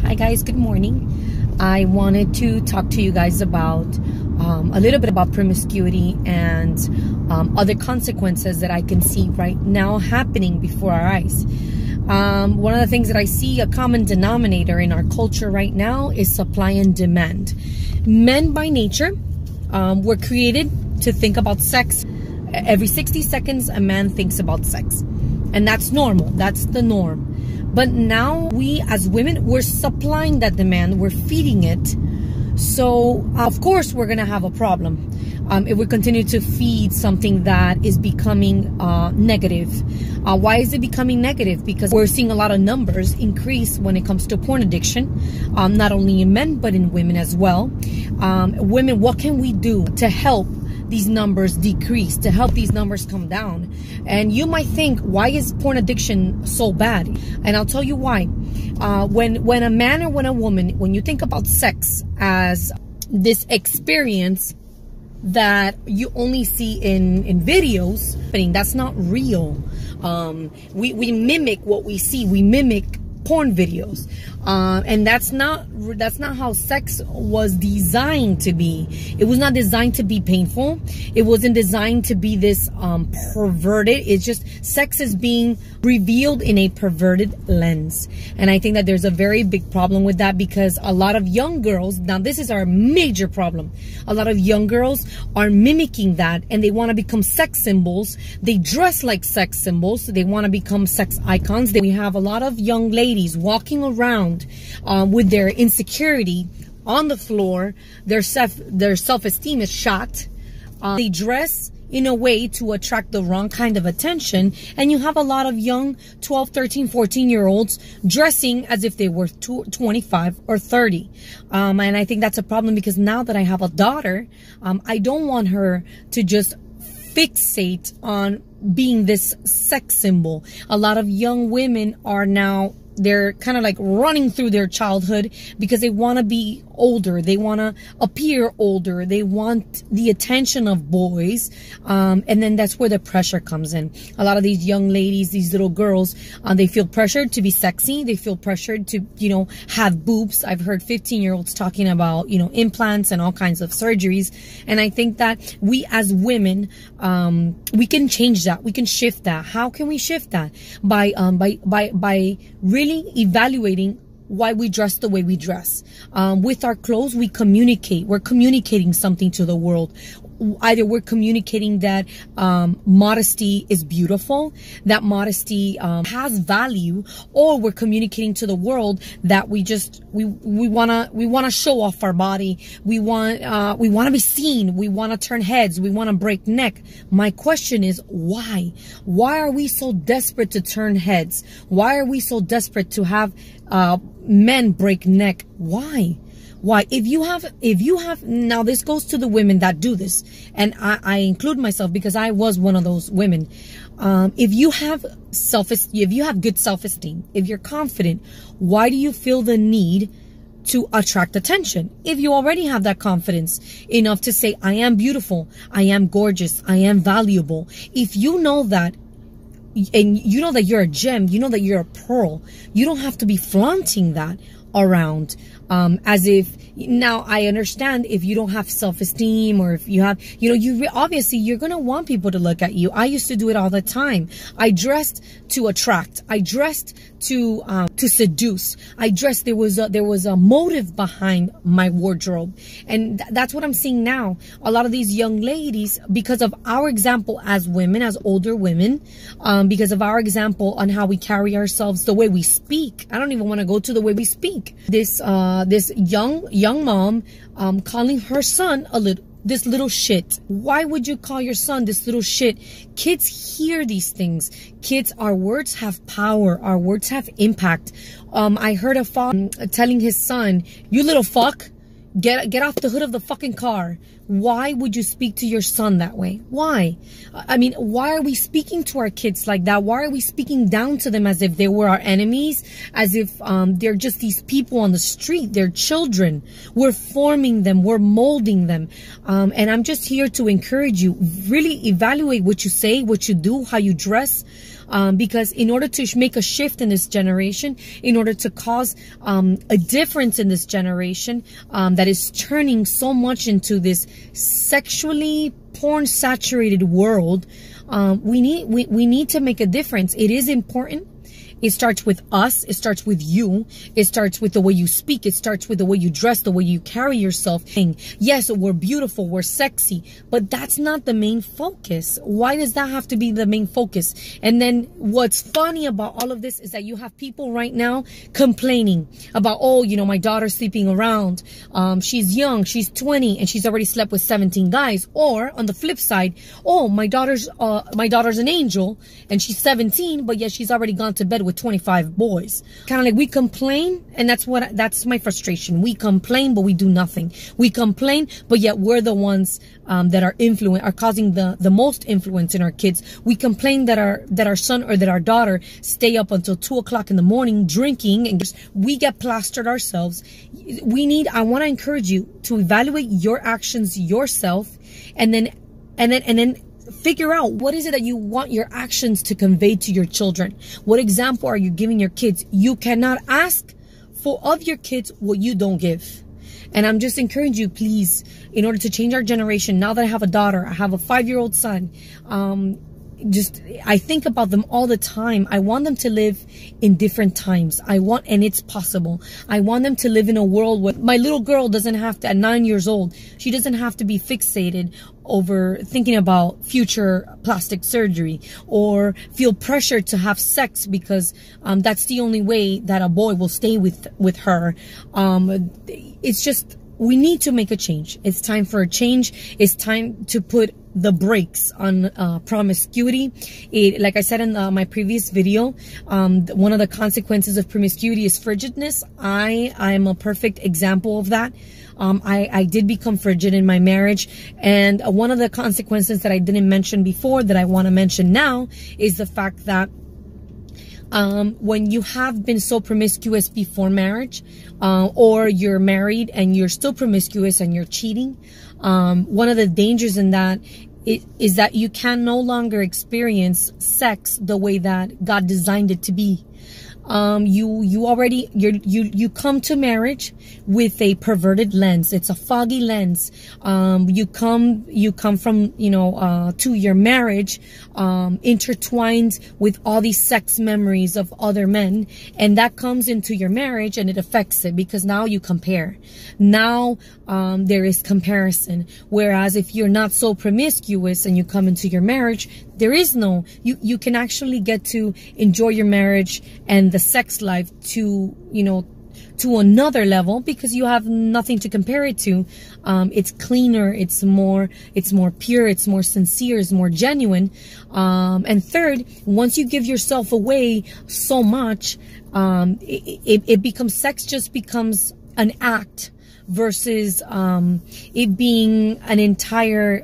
Hi guys, good morning. I wanted to talk to you guys about a little bit about promiscuity and other consequences that I can see right now happening before our eyes. One of the things that I see a common denominator in our culture right now is supply and demand. Men by nature were created to think about sex. Every 60 seconds a man thinks about sex, and that's normal. That's the norm. But now we as women, we're supplying that demand, we're feeding it. So of course we're gonna have a problem if we continue to feed something that is becoming negative. Why is it becoming negative? Because we're seeing a lot of numbers increase when it comes to porn addiction, not only in men but in women as well. Women, what can we do to help these numbers decrease, to help these numbers come down? And you might think, why is porn addiction so bad? And I'll tell you why. When a man or when a woman, when you think about sex as this experience that you only see in videos, that's not real. We mimic what we see. We mimic porn videos, and that's not how sex was designed to be. It was not designed to be painful. It wasn't designed to be this perverted. It's just sex is being revealed in a perverted lens, and I think that there's a very big problem with that, because a lot of young girls, now this is our major problem, a lot of young girls are mimicking that, and they want to become sex symbols. They dress like sex symbols. They want to become sex icons. We have a lot of young ladies walking around with their insecurity on the floor. Their self-esteem is shot. They dress in a way to attract the wrong kind of attention, and you have a lot of young 12, 13, 14-year-olds dressing as if they were 25 or 30. And I think that's a problem, because now that I have a daughter, I don't want her to just fixate on being this sex symbol. A lot of young women are now, they're kind of like running through their childhood because they want to be older. They want to appear older. They want the attention of boys. And then that's where the pressure comes in. A lot of these young ladies, these little girls, they feel pressured to be sexy. They feel pressured to, have boobs. I've heard 15-year-olds talking about, implants and all kinds of surgeries. And I think that we as women, we can change that. We can shift that. How can we shift that? By really evaluating why we dress the way we dress. With our clothes, we communicate. We're communicating something to the world. Either we're communicating that modesty is beautiful, that modesty has value, or we're communicating to the world that we wanna show off our body. We wanna be seen. We wanna turn heads. We wanna break neck. My question is, why? Why are we so desperate to turn heads? Why are we so desperate to have men break neck? Why? Why? If you have, now this goes to the women that do this, and I include myself because I was one of those women. If you have good self-esteem, if you're confident, why do you feel the need to attract attention? If you already have that confidence enough to say, I am beautiful, I am gorgeous, I am valuable. If you know that, and you know that you're a gem, you know that you're a pearl, you don't have to be flaunting that around as if, now I understand if you don't have self-esteem, or if you have, obviously you're going to want people to look at you. I used to do it all the time. I dressed to attract. I dressed to seduce. I dressed, there was a motive behind my wardrobe. And that's what I'm seeing now. A lot of these young ladies, because of our example as women, as older women, because of our example on how we carry ourselves, the way we speak. I don't even want to go to the way we speak. This young mom calling her son this little shit. Why would you call your son this little shit? Kids hear these things. Kids, our words have power. Our words have impact. I heard a father telling his son, you little fuck, get off the hood of the fucking car. Why would you speak to your son that way? Why? I mean, why are we speaking to our kids like that? Why are we speaking down to them as if they were our enemies? As if they're just these people on the street. They're children. We're forming them. We're molding them. And I'm just here to encourage you. Really evaluate what you say, what you do, how you dress. because in order to make a shift in this generation, in order to cause a difference in this generation that is turning so much into this sexually porn saturated world, we need to make a difference. It is important. It starts with us. It starts with you. It starts with the way you speak. It starts with the way you dress, the way you carry yourself. Yes, we're beautiful, we're sexy, but that's not the main focus. Why does that have to be the main focus? And then what's funny about all of this is that you have people right now complaining about, oh, you know, my daughter's sleeping around. She's young, she's 20, and she's already slept with 17 guys. Or on the flip side, oh, my daughter's an angel and she's 17, but yet she's already gone to bed with 25 boys. Kind of like we complain, and that's my frustration. We complain, but we do nothing. We complain, but yet we're the ones that are causing the most influence in our kids. We complain that our son or that our daughter stay up until 2 o'clock in the morning drinking, and we get plastered ourselves. I want to encourage you to evaluate your actions yourself, and then figure out what is it that you want your actions to convey to your children. What example are you giving your kids? You cannot ask of your kids what you don't give. And I'm just encouraging you, please, in order to change our generation. Now that I have a daughter, I have a 5-year-old son, I think about them all the time. I want them to live in different times. And it's possible. I want them to live in a world where my little girl doesn't have to, at 9 years old, she doesn't have to be fixated over thinking about future plastic surgery, or feel pressured to have sex because that's the only way that a boy will stay with her. It's just, we need to make a change. It's time for a change. It's time to put the brakes on promiscuity. Like I said in my previous video, one of the consequences of promiscuity is frigidness. I am a perfect example of that. I did become frigid in my marriage, and one of the consequences that I didn't mention before that I want to mention now is the fact that when you have been so promiscuous before marriage, or you're married and you're still promiscuous and you're cheating, one of the dangers in that is that you can no longer experience sex the way that God designed it to be. You come to marriage with a perverted lens. It's a foggy lens. You come from, to your marriage, intertwined with all these sex memories of other men. And that comes into your marriage and it affects it, because now you compare. Now, there is comparison. Whereas if you're not so promiscuous and you come into your marriage, there is no, you can actually get to enjoy your marriage and the sex life to another level, because you have nothing to compare it to. It's cleaner, it's more pure, it's more sincere, it's more genuine. And third, once you give yourself away so much, sex just becomes an act versus it being an entire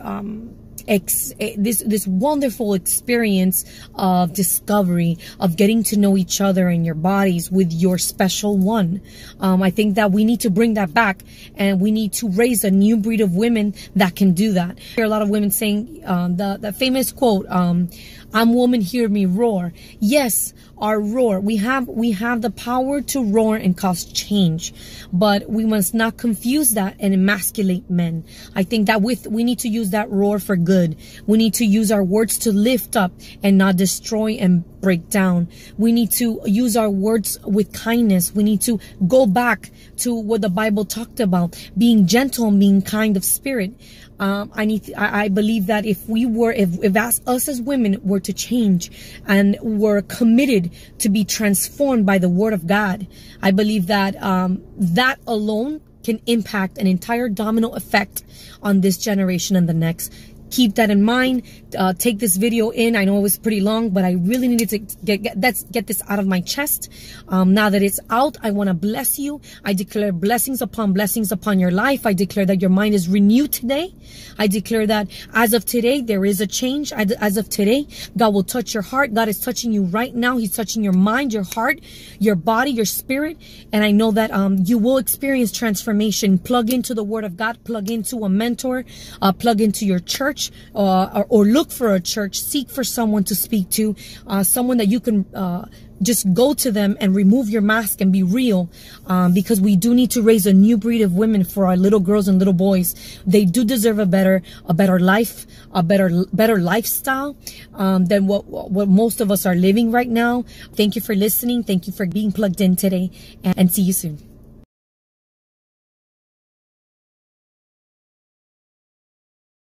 this wonderful experience of discovery, of getting to know each other and your bodies with your special one. I think that we need to bring that back, and we need to raise a new breed of women that can do that. I hear a lot of women saying the famous quote, "I'm woman, hear me roar." Yes, our roar. We have the power to roar and cause change, but we must not confuse that and emasculate men. I think that we need to use that roar for good. We need to use our words to lift up and not destroy and break down. We need to use our words with kindness. We need to go back to what the Bible talked about, being gentle and being kind of spirit. I believe that if us as women were to change and were committed to be transformed by the word of God, I believe that that alone can impact an entire domino effect on this generation and the next. Keep that in mind. Take this video in. I know it was pretty long, but I really needed to get this out of my chest. Now that it's out, I want to bless you. I declare blessings upon your life. I declare that your mind is renewed today. I declare that as of today, there is a change. As of today, God will touch your heart. God is touching you right now. He's touching your mind, your heart, your body, your spirit. And I know that you will experience transformation. Plug into the word of God. Plug into a mentor. Plug into your church. church or look for a church, seek for someone to speak to, someone that you can just go to them and remove your mask and be real, because we do need to raise a new breed of women for our little girls and little boys. They do deserve a better life, a better lifestyle than what most of us are living right now. Thank you for listening. Thank you for being plugged in today, and see you soon.